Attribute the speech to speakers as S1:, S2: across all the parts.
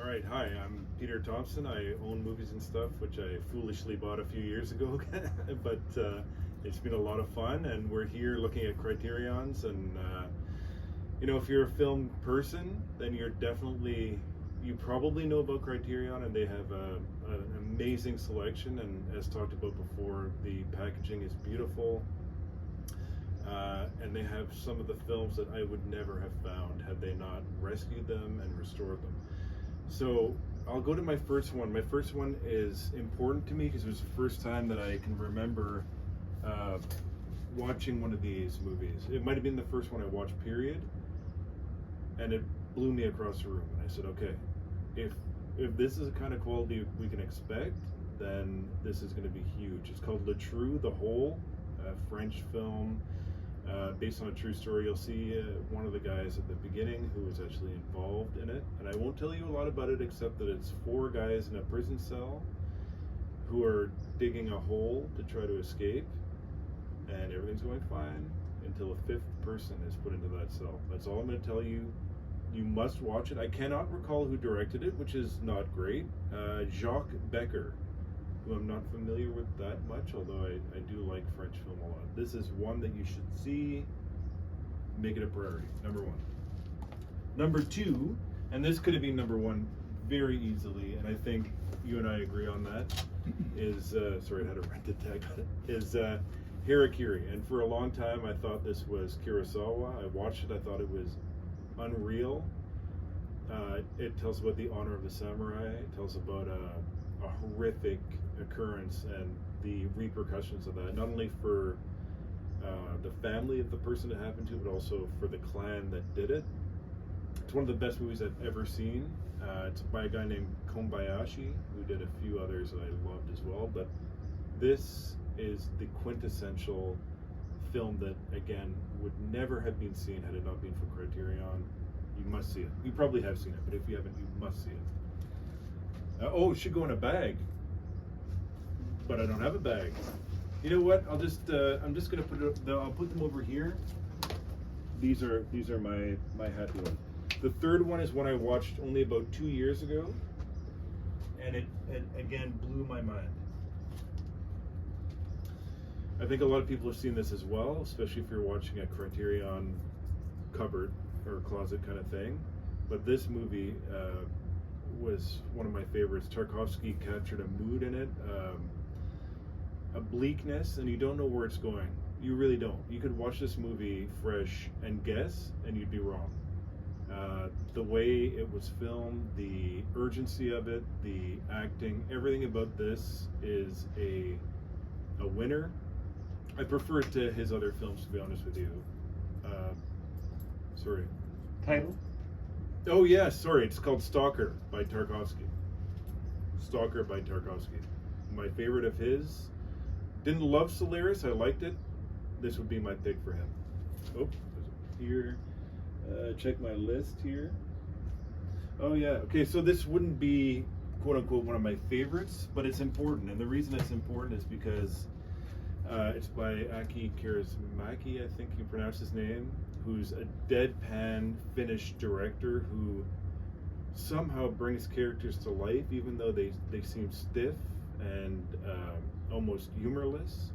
S1: All right, hi, I'm Peter Thompson. I own Movies and Stuff, which I foolishly bought a few years ago, but it's been a lot of fun, and we're here looking at Criterions, and if you're a film person, then you probably know about Criterion, and they have an amazing selection, and as talked about before, the packaging is beautiful, and they have some of the films that I would never have found had they not rescued them and restored them. So I'll go to my first one. My first one is important to me because it was the first time that I can remember watching one of these movies. It might have been the first one I watched, period, and it blew me across the room. And I said, okay, if this is the kind of quality we can expect, then this is going to be huge. It's called Le Trou, The Hole, a French film based on a true story. You'll see one of the guys at the beginning who was actually involved in it, and I won't tell you a lot about it except that it's 4 guys in a prison cell who are digging a hole to try to escape, and everything's going fine until a 5th person is put into that cell. That's all I'm going to tell you. You must watch it. I cannot recall who directed it, which is not great. Jacques Becker, who I'm not familiar with that much, although I do like French film a lot. This is one that you should see. Make it a priority, number 1. Number 2, and this could have been number 1 very easily, and I think you and I agree on that, is, sorry, I had to write the tag on it, is Harakiri. And for a long time, I thought this was Kurosawa. I watched it, I thought it was unreal. It tells about the honor of the samurai. It tells about a horrific occurrence and the repercussions of that, not only for the family of the person it happened to, but also for the clan that did it. It's one of the best movies I've ever seen. It's by a guy named Kobayashi, who did a few others that I loved as well, but this is the quintessential film that, again, would never have been seen had it not been for Criterion. You must see it. You probably have seen it, but if you haven't, you must see it. Oh, it should go in a bag, but I don't have a bag. You know what? I'm just gonna I'll put them over here. These are my happy ones. The third one is one I watched only about 2 years ago, and it again blew my mind. I think a lot of people have seen this as well, especially if you're watching a Criterion cupboard or closet kind of thing. But this movie was one of my favorites. Tarkovsky captured a mood in it, a bleakness, and you don't know where it's going. You really don't. You could watch this movie fresh and guess, and you'd be wrong. The way it was filmed, the urgency of it, the acting, everything about this is a winner. I prefer it to his other films, to be honest with you. Sorry.
S2: Title?
S1: Oh yeah, sorry. It's called Stalker by Tarkovsky. Stalker by Tarkovsky. My favorite of his. Didn't love Solaris. I liked it. This would be my pick for him. Oh, here. Check my list here. Oh yeah. Okay, so this wouldn't be quote unquote one of my favorites, but it's important, and the reason it's important is because it's by Aki Kaurismäki, I think you pronounce his name, who's a deadpan Finnish director who somehow brings characters to life, even though they seem stiff and almost humorless.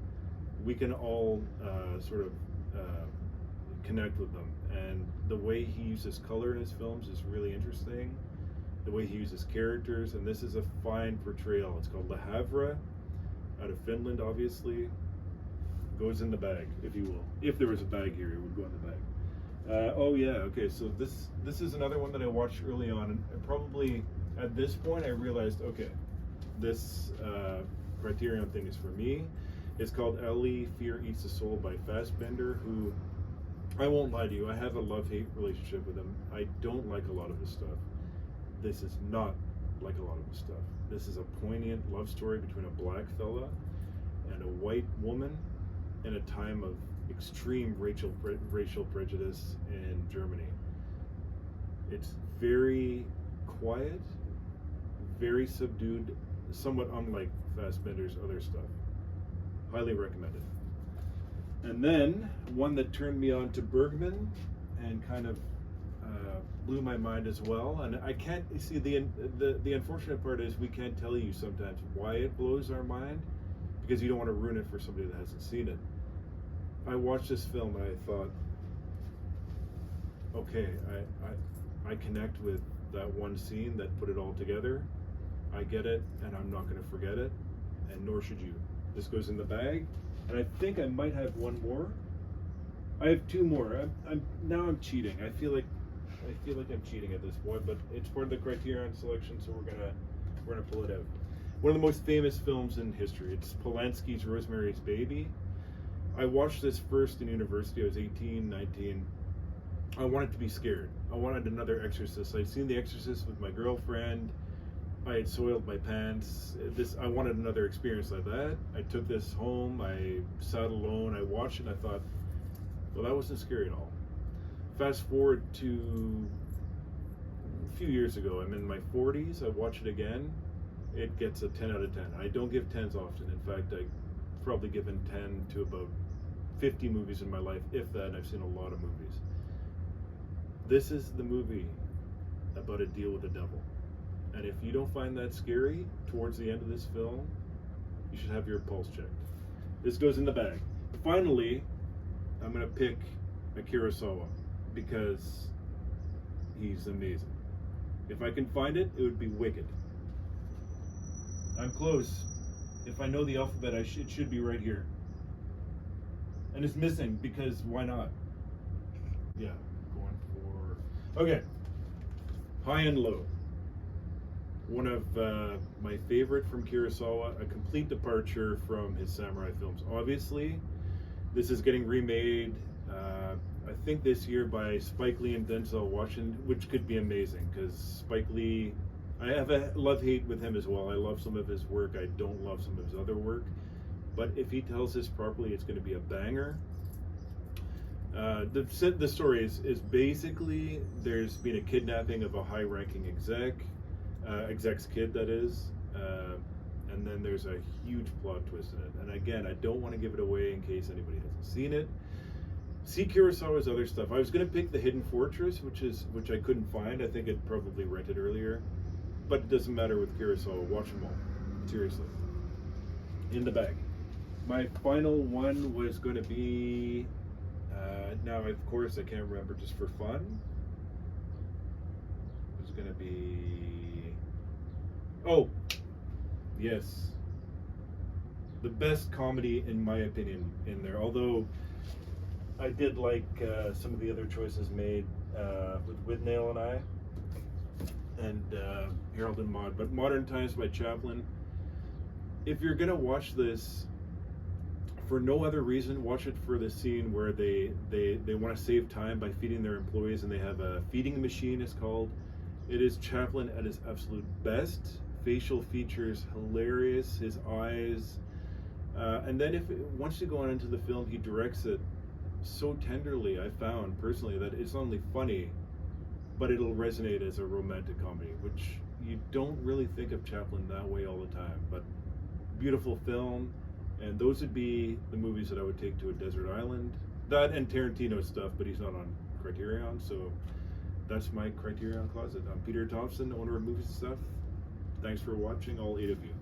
S1: We can all sort of connect with them, and the way he uses color in his films is really interesting. The way he uses characters, and this is a fine portrayal. It's called Le Havre, out of Finland, obviously. Goes in the bag, if you will. If there was a bag here, it would go in the bag. Oh yeah, okay, so this is another one that I watched early on, and probably at this point I realized, okay, this Criterion thing is for me. It's called Ellie, Fear Eats the Soul by Fassbender, who, I won't lie to you, I have a love-hate relationship with him. I don't like a lot of his stuff. This is not like a lot of his stuff. This is a poignant love story between a black fella and a white woman in a time of extreme racial prejudice in Germany. It's very quiet, very subdued, somewhat unlike Fassbender's other stuff. Highly recommended. And then one that turned me on to Bergman and kind of blew my mind as well. And I can't see the unfortunate part is we can't tell you sometimes why it blows our mind, because you don't want to ruin it for somebody that hasn't seen it. I watched this film and I thought, okay, I connect with that one scene that put it all together. I get it, and I'm not going to forget it, and nor should you. This goes in the bag, and I think I might have one more. I have two more. I'm cheating. I feel like I'm cheating at this point, but it's part of the Criterion selection, so we're gonna pull it out. One of the most famous films in history. It's Polanski's Rosemary's Baby. I watched this first in university. I was 18, 19. I wanted to be scared. I wanted another Exorcist. I'd seen The Exorcist with my girlfriend. I had soiled my pants. I wanted another experience like that. I took this home. I sat alone. I watched it and I thought, well, that wasn't scary at all. Fast forward to a few years ago. I'm in my 40s. I watch it again. It gets a 10 out of 10. I don't give 10s often. In fact, I've probably given 10 to about 50 movies in my life, if that, and I've seen a lot of movies. This is the movie about a deal with the devil. And if you don't find that scary towards the end of this film, you should have your pulse checked. This goes in the bag. Finally, I'm going to pick a Kurosawa because he's amazing. If I can find it, it would be Wicked. I'm close. If I know the alphabet, it should be right here. And it's missing because why not? Yeah, going for... Okay. High and Low. One of my favorite from Kurosawa, a complete departure from his samurai films. Obviously, this is getting remade, I think this year by Spike Lee and Denzel Washington, which could be amazing because Spike Lee, I have a love-hate with him as well. I love some of his work. I don't love some of his other work. But if he tells this properly, it's going to be a banger. The story is basically there's been a kidnapping of a high-ranking exec's kid, that is. And then there's a huge plot twist in it. And again, I don't want to give it away in case anybody hasn't seen it. See Kurosawa's other stuff. I was going to pick The Hidden Fortress, which I couldn't find. I think I'd probably rented earlier. But it doesn't matter with Kurosawa. Watch them all. Seriously. In the bag. My final one was going to be... now, of course, I can't remember just for fun. It was going to be... Oh! Yes. The best comedy, in my opinion, in there. Although, I did like some of the other choices made with Withnail and I. And Harold and Maude. But Modern Times by Chaplin. If you're going to watch this... for no other reason, watch it for the scene where they want to save time by feeding their employees, and they have a feeding machine, it's called. It is Chaplin at his absolute best. Facial features hilarious, his eyes, and then once you go on into the film, he directs it so tenderly. I found personally that it's not only funny, but it'll resonate as a romantic comedy, which you don't really think of Chaplin that way all the time. But beautiful film. And those would be the movies that I would take to a desert island. That and Tarantino stuff, but he's not on Criterion, so that's my Criterion closet. I'm Peter Thompson, owner of Movies and Stuff. Thanks for watching, all 8 of you.